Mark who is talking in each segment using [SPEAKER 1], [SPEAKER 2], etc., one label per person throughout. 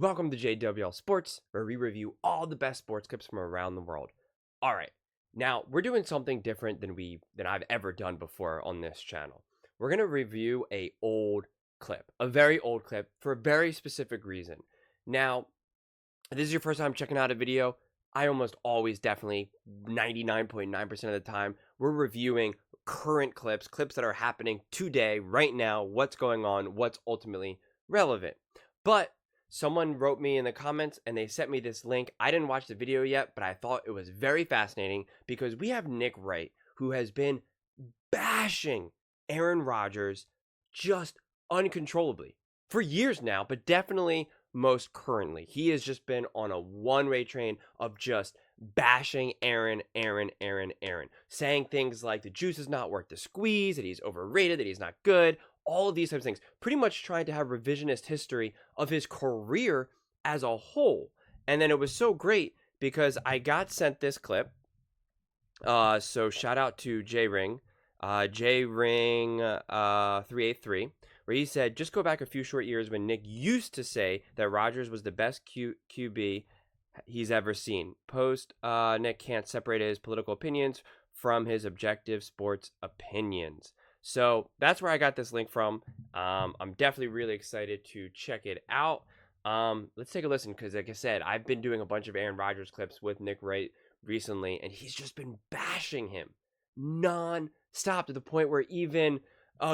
[SPEAKER 1] Welcome to JWL Sports, where we review all the best sports clips from around the world. All right, now we're doing something different than I've ever done before on this channel. We're gonna review a very old clip for a very specific reason. Now, if this is your first time checking out a video, I almost always, definitely 99.9% of the time, we're reviewing current clips that are happening today, right now, what's going on, what's ultimately relevant. But someone wrote me in the comments and they sent me this link. I didn't watch the video yet, but I thought it was very fascinating because we have Nick Wright, who has been bashing Aaron Rodgers just uncontrollably for years now, but definitely most currently. He has just been on a one-way train of just bashing Aaron, saying things like the juice is not worth the squeeze, that he's overrated, that he's not good, all of these types of things, pretty much trying to have revisionist history of his career as a whole. And then it was so great because I got sent this clip. So shout out to J-Ring, J-Ring383, where he said, just go back a few short years when Nick used to say that Rodgers was the best QB he's ever seen. Post, Nick can't separate his political opinions from his objective sports opinions. So that's where I got this link from. I'm definitely really excited to check it out. Let's take a listen because, like I said, I've been doing a bunch of Aaron Rodgers clips with Nick Wright recently, and he's just been bashing him non-stop to the point where even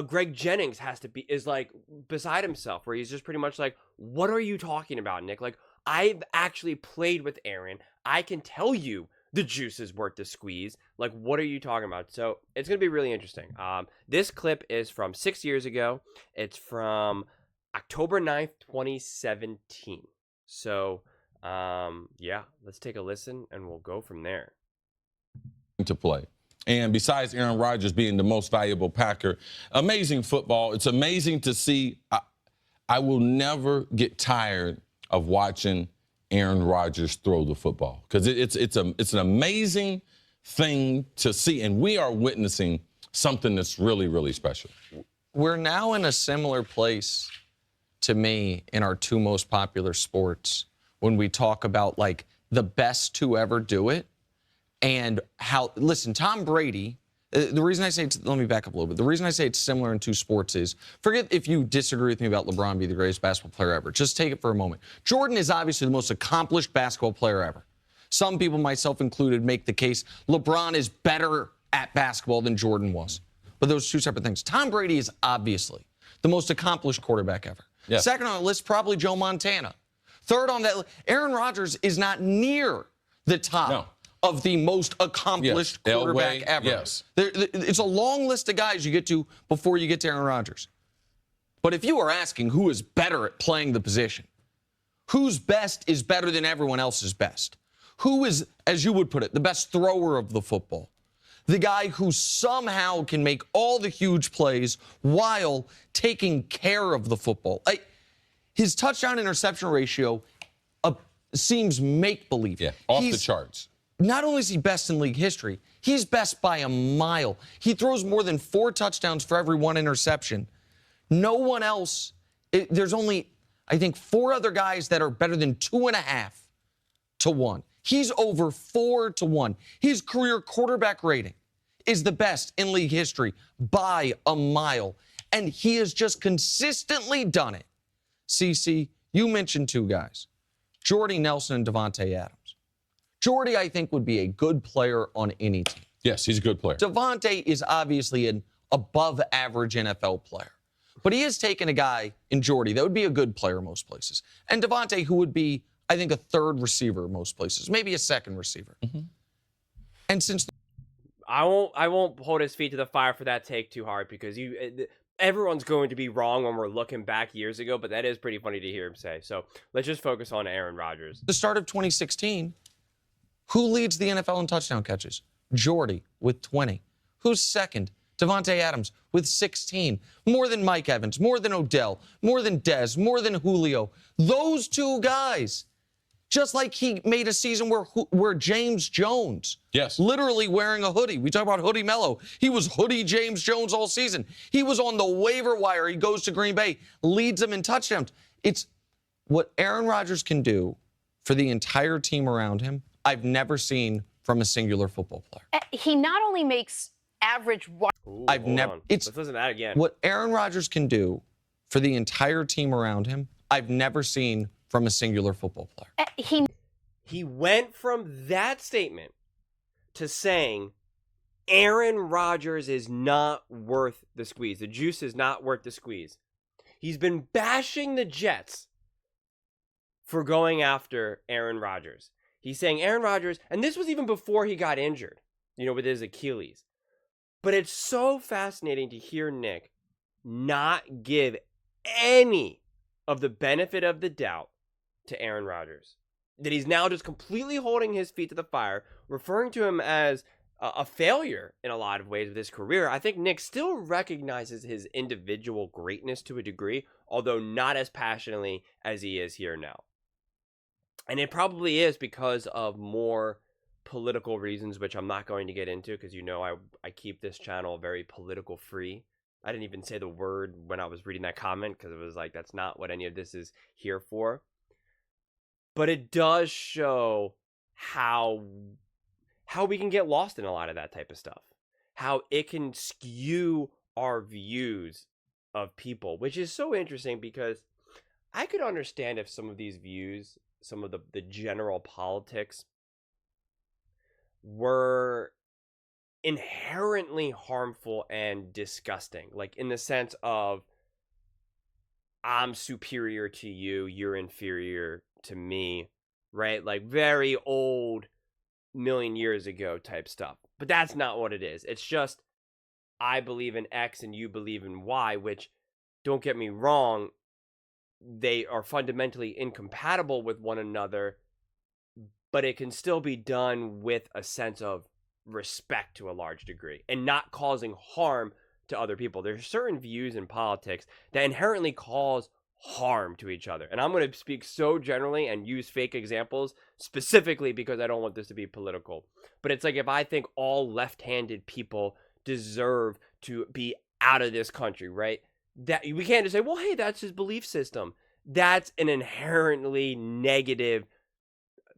[SPEAKER 1] Greg Jennings is like beside himself, where he's just pretty much like, what are you talking about, Nick? Like, I've actually played with Aaron. I can tell you the juice is worth the squeeze. Like, what are you talking about? So it's going to be really interesting. This clip is from 6 years ago. It's from October 9th, 2017. So, yeah, let's take a listen and we'll go from there.
[SPEAKER 2] To play. And besides Aaron Rodgers being the most valuable Packer, amazing football. It's amazing to see. I will never get tired of watching Aaron Rodgers throw the football because it's an amazing thing to see, and we are witnessing something that's really, really special.
[SPEAKER 3] We're now in a similar place to me in our two most popular sports when we talk about like the best to ever do it and how, listen, Tom Brady, the reason I say, let me back up a little bit. The reason I say it's similar in two sports is, forget if you disagree with me about LeBron being the greatest basketball player ever. Just take it for a moment. Jordan is obviously the most accomplished basketball player ever. Some people, myself included, make the case LeBron is better at basketball than Jordan was. But those are two separate things. Tom Brady is obviously the most accomplished quarterback ever. Yes. Second on the list, probably Joe Montana. Third on that, Aaron Rodgers is not near the top of the most accomplished quarterback ever.
[SPEAKER 2] Yes.
[SPEAKER 3] It's a long list of guys you get to before you get to Aaron Rodgers. But if you are asking who is better at playing the position, whose best is better than everyone else's best, who is, as you would put it, the best thrower of the football, the guy who somehow can make all the huge plays while taking care of the football. His touchdown-interception ratio seems make-believe.
[SPEAKER 2] Yeah, off the charts.
[SPEAKER 3] Not only is he best in league history, he's best by a mile. He throws more than 4 touchdowns for every 1 interception. No one else, there's only, I think, 4 other guys that are better than 2.5 to 1. He's over 4 to 1. His career quarterback rating is the best in league history by a mile. And he has just consistently done it. CC, you mentioned 2 guys, Jordy Nelson and Davante Adams. Jordy, I think, would be a good player on any team.
[SPEAKER 2] Yes, he's a good player.
[SPEAKER 3] Davante is obviously an above-average NFL player. But he has taken a guy in Jordy that would be a good player most places. And Davante, who would be, I think, a 3rd receiver most places, maybe a 2nd receiver. Mm-hmm. And since
[SPEAKER 1] I won't hold his feet to the fire for that take too hard because everyone's going to be wrong when we're looking back years ago, but that is pretty funny to hear him say. So let's just focus on Aaron Rodgers.
[SPEAKER 3] The start of 2016, who leads the NFL in touchdown catches? Jordy with 20. Who's second? Davante Adams with 16. More than Mike Evans, more than Odell, more than Dez, more than Julio. Those 2 guys, just like he made a season where James Jones, literally wearing a hoodie. We talk about Hoodie Mello. He was Hoodie James Jones all season. He was on the waiver wire. He goes to Green Bay, leads them in touchdowns. What Aaron Rodgers can do for the entire team around him, I've never seen from a singular football player.
[SPEAKER 4] He not only makes average.
[SPEAKER 1] Ooh,
[SPEAKER 3] I've
[SPEAKER 1] hold
[SPEAKER 3] never.
[SPEAKER 1] on.
[SPEAKER 3] It's
[SPEAKER 1] Let's listen to that again.
[SPEAKER 3] what Aaron Rodgers can do for the entire team around him, I've never seen from a singular football player.
[SPEAKER 1] He went from that statement to saying Aaron Rodgers is not worth the squeeze. The juice is not worth the squeeze. He's been bashing the Jets for going after Aaron Rodgers. He's saying Aaron Rodgers, and this was even before he got injured, with his Achilles. But it's so fascinating to hear Nick not give any of the benefit of the doubt to Aaron Rodgers. That he's now just completely holding his feet to the fire, referring to him as a failure in a lot of ways of his career. I think Nick still recognizes his individual greatness to a degree, although not as passionately as he is here now. And it probably is because of more political reasons, which I'm not going to get into because I keep this channel very political free. I didn't even say the word when I was reading that comment because it was like, that's not what any of this is here for. But it does show how we can get lost in a lot of that type of stuff. How it can skew our views of people, which is so interesting because I could understand if some of these views, some of the general politics were inherently harmful and disgusting. Like in the sense of, I'm superior to you, you're inferior to me, right? Like very old, million years ago type stuff. But that's not what it is. It's just, I believe in X and you believe in Y, which, don't get me wrong, they are fundamentally incompatible with one another, but it can still be done with a sense of respect to a large degree and not causing harm to other people. There's certain views in politics that inherently cause harm to each other. And I'm going to speak so generally and use fake examples specifically because I don't want this to be political. But it's like if I think all left-handed people deserve to be out of this country, right? That we can't just say, well, hey, that's his belief system. That's an inherently negative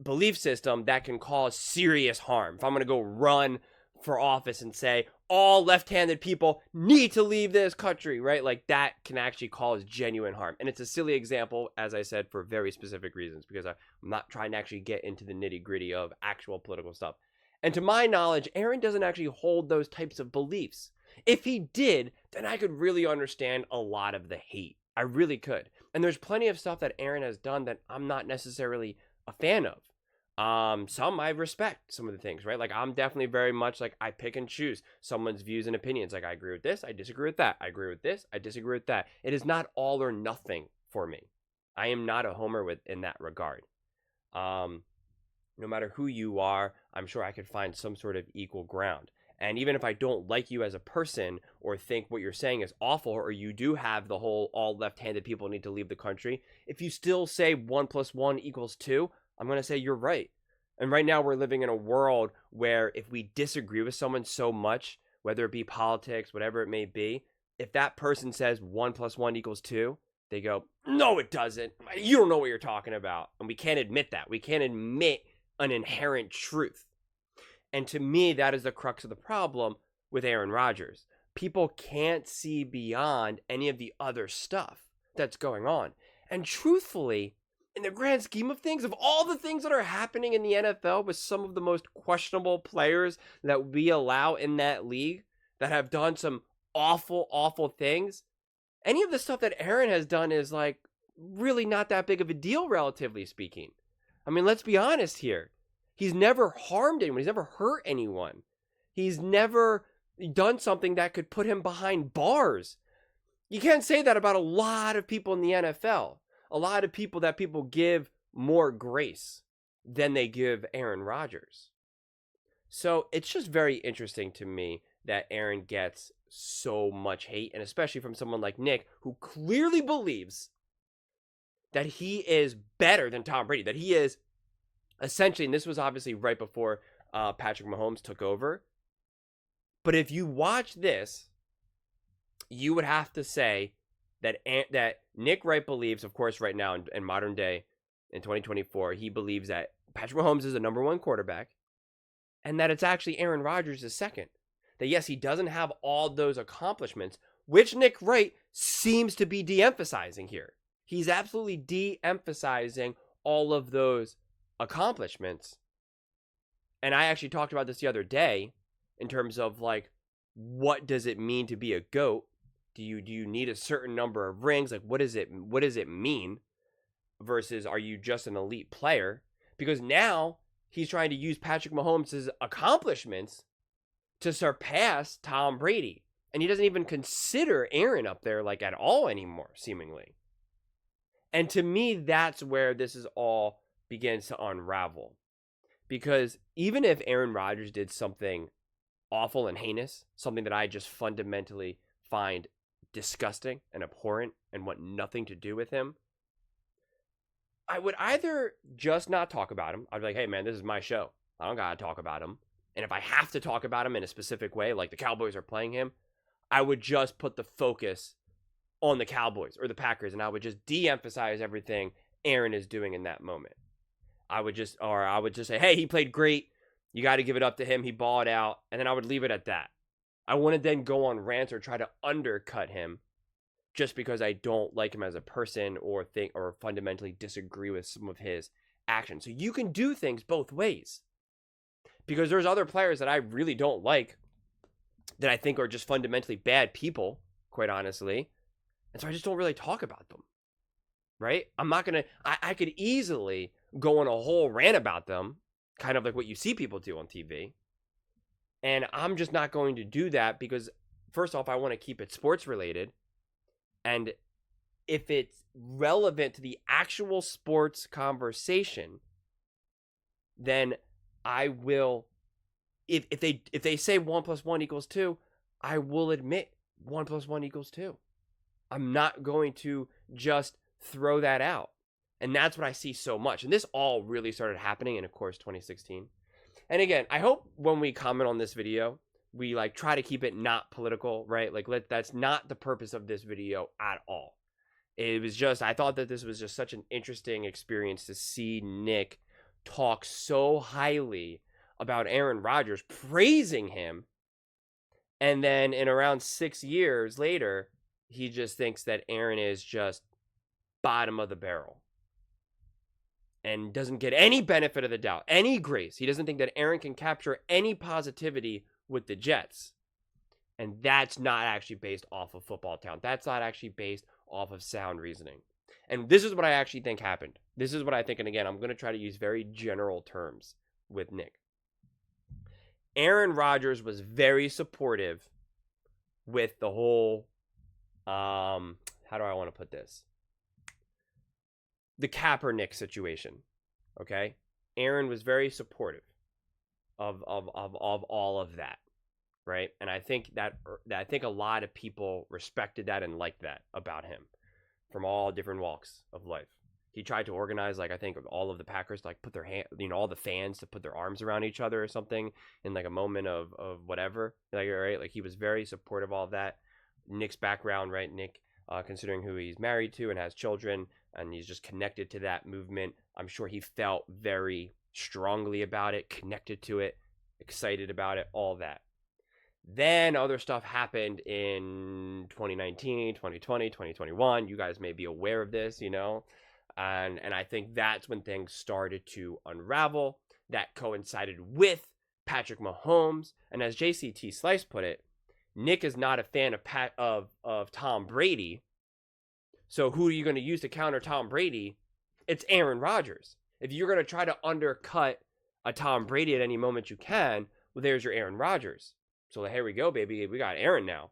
[SPEAKER 1] belief system that can cause serious harm. If I'm going to go run for office and say all left-handed people need to leave this country, right? Like that can actually cause genuine harm. And it's a silly example, as I said, for very specific reasons, because I'm not trying to actually get into the nitty-gritty of actual political stuff. And to my knowledge, Aaron doesn't actually hold those types of beliefs. If he did, then I could really understand a lot of the hate. I really could. And there's plenty of stuff that Aaron has done that I'm not necessarily a fan of. Some I respect some of the things, right? Like I'm definitely very much like I pick and choose someone's views and opinions. Like I agree with this, I disagree with that. I agree with this, I disagree with that. It is not all or nothing for me. I am not a homer in that regard. No matter who you are, I'm sure I could find some sort of equal ground. And even if I don't like you as a person or think what you're saying is awful, or you do have the whole all left-handed people need to leave the country, if you still say 1 + 1 = 2, I'm going to say you're right. And right now we're living in a world where if we disagree with someone so much, whether it be politics, whatever it may be, if that person says 1 + 1 = 2, they go, no, it doesn't. You don't know what you're talking about. And we can't admit that. We can't admit an inherent truth. And to me, that is the crux of the problem with Aaron Rodgers. People can't see beyond any of the other stuff that's going on. And truthfully, in the grand scheme of things, of all the things that are happening in the NFL with some of the most questionable players that we allow in that league that have done some awful, awful things, any of the stuff that Aaron has done is like really not that big of a deal, relatively speaking. I mean, let's be honest here. He's never harmed anyone. He's never hurt anyone. He's never done something that could put him behind bars. You can't say that about a lot of people in the NFL. A lot of people that people give more grace than they give Aaron Rodgers. So it's just very interesting to me that Aaron gets so much hate, and especially from someone like Nick, who clearly believes that he is better than Tom Brady, that he is essentially, and this was obviously right before Patrick Mahomes took over, but if you watch this, you would have to say that Nick Wright believes, of course, right now in modern day, in 2024, he believes that Patrick Mahomes is the number one quarterback, and that it's actually Aaron Rodgers is second. That yes, he doesn't have all those accomplishments, which Nick Wright seems to be de-emphasizing here. He's absolutely de-emphasizing all of those accomplishments. And I actually talked about this the other day in terms of like, what does it mean to be a GOAT? Do you need a certain number of rings? Like, what does it mean? Versus, are you just an elite player? Because now he's trying to use Patrick Mahomes' accomplishments to surpass Tom Brady. And he doesn't even consider Aaron up there like at all anymore, seemingly. And to me, that's where this is all begins to unravel. Because even if Aaron Rodgers did something awful and heinous, something that I just fundamentally find disgusting and abhorrent and want nothing to do with him, I would either just not talk about him. I'd be like, hey, man, this is my show. I don't got to talk about him. And if I have to talk about him in a specific way, like the Cowboys are playing him, I would just put the focus on the Cowboys or the Packers, and I would just de-emphasize everything Aaron is doing in that moment. I would just say, hey, he played great. You got to give it up to him. He balled out. And then I would leave it at that. I wouldn't then go on rants or try to undercut him just because I don't like him as a person or think or fundamentally disagree with some of his actions. So you can do things both ways. Because there's other players that I really don't like that I think are just fundamentally bad people, quite honestly. And so I just don't really talk about them. Right? I'm not going to, I could easily go on a whole rant about them, kind of like what you see people do on TV. And I'm just not going to do that because, first off, I want to keep it sports related. And if it's relevant to the actual sports conversation, then I will, if they say 1 + 1 = 2, I will admit 1 + 1 = 2. I'm not going to just throw that out. And that's what I see so much. And this all really started happening in, of course, 2016. And again, I hope when we comment on this video, we like try to keep it not political, right? Like that's not the purpose of this video at all. It was just, I thought that this was just such an interesting experience to see Nick talk so highly about Aaron Rodgers, praising him. And then in around 6 years later, he just thinks that Aaron is just bottom of the barrel and doesn't get any benefit of the doubt, any grace. He doesn't think that Aaron can capture any positivity with the Jets. And that's not actually based off of football talent. That's not actually based off of sound reasoning. And this is what I actually think happened. This is what I think. And again, I'm going to try to use very general terms with Nick. Aaron Rodgers was very supportive with the whole, how do I want to put this? The Kaepernick situation, okay? Aaron was very supportive of all of that, right? And I think that a lot of people respected that and liked that about him from all different walks of life. He tried to organize, like, I think all of the Packers to, like, put their hand, all the fans to put their arms around each other or something in like a moment of whatever, like, right? Like, he was very supportive of all of that. Nick's background, right? Nick, considering who he's married to and has children, and he's just connected to that movement. I'm sure he felt very strongly about it, connected to it, excited about it, all that. Then other stuff happened in 2019, 2020, 2021. You guys may be aware of this, and I think that's when things started to unravel. That coincided with Patrick Mahomes. And as JCT Slice put it, Nick is not a fan of Tom Brady. So who are you going to use to counter Tom Brady? It's Aaron Rodgers. If you're going to try to undercut a Tom Brady at any moment you can, well, there's your Aaron Rodgers. So here we go, baby. We got Aaron now.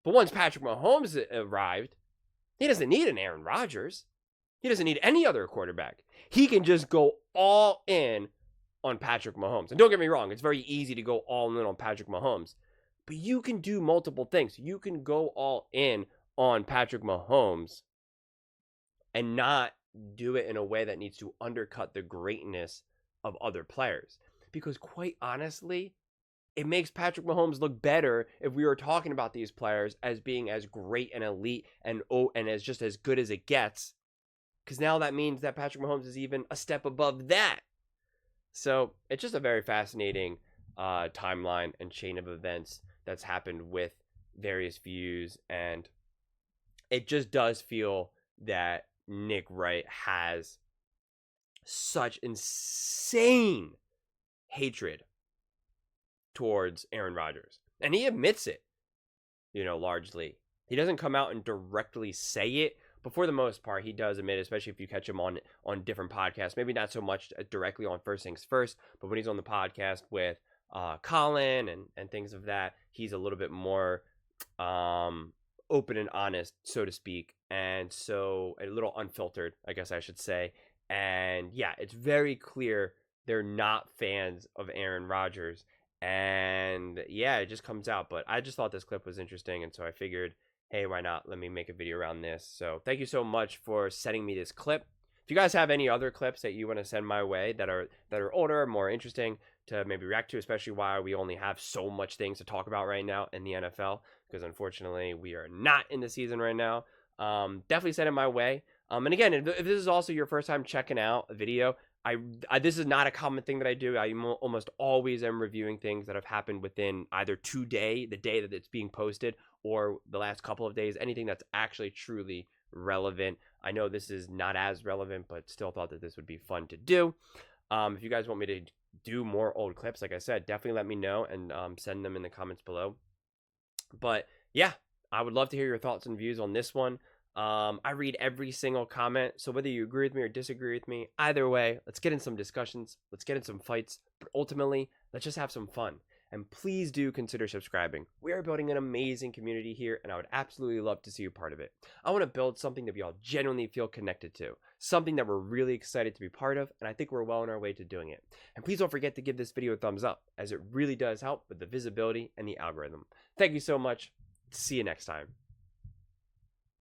[SPEAKER 1] But once Patrick Mahomes arrived, he doesn't need an Aaron Rodgers. He doesn't need any other quarterback. He can just go all in on Patrick Mahomes. And don't get me wrong, it's very easy to go all in on Patrick Mahomes. But you can do multiple things. You can go all in on Patrick Mahomes and not do it in a way that needs to undercut the greatness of other players. Because quite honestly, it makes Patrick Mahomes look better if we were talking about these players as being as great and elite and as just as good as it gets. Because now that means that Patrick Mahomes is even a step above that. So it's just a very fascinating timeline and chain of events that's happened with various views. And it just does feel that Nick Wright has such insane hatred towards Aaron Rodgers. And he admits it, largely. He doesn't come out and directly say it, but for the most part, he does admit, especially if you catch him on different podcasts, maybe not so much directly on First Things First, but when he's on the podcast with Colin and things of that, he's a little bit more open and honest, so to speak, and so a little unfiltered, I guess I should say. And yeah, it's very clear they're not fans of Aaron Rodgers. And yeah, it just comes out. But I just thought this clip was interesting, and so I figured, hey, why not? Let me make a video around this. So thank you so much for sending me this clip. If you guys have any other clips that you want to send my way that are older, more interesting to maybe react to, especially why we only have so much things to talk about right now in the NFL, because unfortunately we are not in the season right now, definitely send it my way. And again, if this is also your first time checking out a video, I this is not a common thing that I do. I almost always am reviewing things that have happened within either the day that it's being posted, or the last couple of days, anything that's actually truly relevant. I know this is not as relevant, but still thought that this would be fun to do. If you guys want me to do more old clips, like I said, definitely let me know and send them in the comments below. But yeah, I would love to hear your thoughts and views on this one. I read every single comment, so whether you agree with me or disagree with me, either way, let's get in some discussions, let's get in some fights, but ultimately, let's just have some fun. And please do consider subscribing. We are building an amazing community here, and I would absolutely love to see you part of it. I want to build something that we all genuinely feel connected to, something that we're really excited to be part of, and I think we're well on our way to doing it. And please don't forget to give this video a thumbs up, as it really does help with the visibility and the algorithm. Thank you so much. See you next time.